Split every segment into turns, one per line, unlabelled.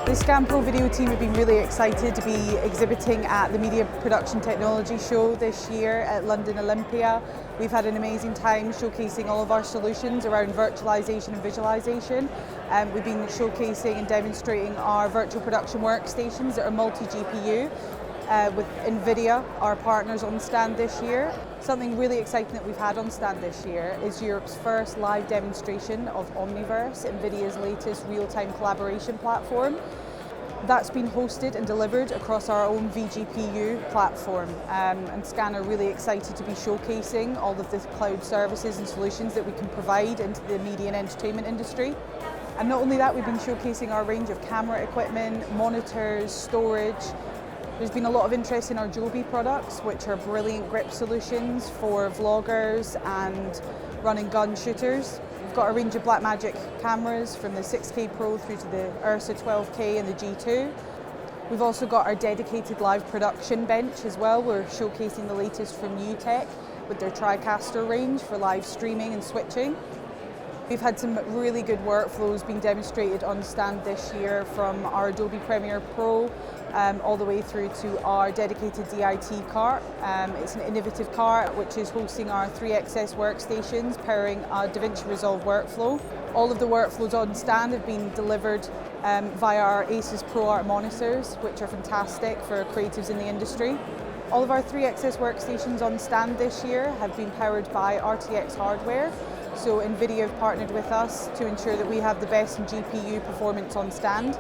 The ScanPro video team have been really excited to be exhibiting at the Media Production Technology Show this year at London Olympia. We've had an amazing time showcasing all of our solutions around virtualization and visualization. We've been showcasing and demonstrating our virtual production workstations that are multi-GPU with NVIDIA, our partners on stand this year. Something really exciting that we've had on stand this year is Europe's first live demonstration of Omniverse, NVIDIA's latest real-time collaboration platform. That's been hosted and delivered across our own vGPU platform, and Scan are really excited to be showcasing all of the cloud services and solutions that we can provide into the media and entertainment industry. And not only that, we've been showcasing our range of camera equipment, monitors, storage. There's been a lot of interest in our Joby products, which are brilliant grip solutions for vloggers and run and gun shooters. We've got a range of Blackmagic cameras from the 6K Pro through to the Ursa 12K and the G2. We've also got our dedicated live production bench as well. We're showcasing the latest from UTech with their TriCaster range for live streaming and switching. We've had some really good workflows being demonstrated on stand this year, from our Adobe Premiere Pro all the way through to our dedicated DIT cart. It's an innovative cart which is hosting our 3XS workstations, powering our DaVinci Resolve workflow. All of the workflows on stand have been delivered via our Asus ProArt monitors, which are fantastic for creatives in the industry. All of our 3XS workstations on stand this year have been powered by RTX hardware. So NVIDIA have partnered with us to ensure that we have the best in GPU performance on stand.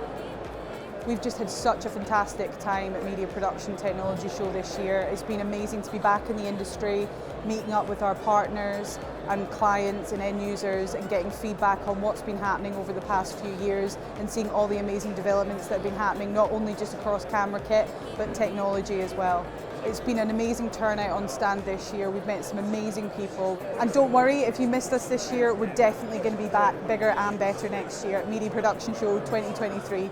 We've just had such a fantastic time at Media Production Technology Show this year. It's been amazing to be back in the industry, meeting up with our partners and clients and end users and getting feedback on what's been happening over the past few years and seeing all the amazing developments that have been happening, not only just across camera kit, but technology as well. It's been an amazing turnout on stand this year. We've met some amazing people. And don't worry, if you missed us this year, we're definitely going to be back bigger and better next year at Media Production Show 2023.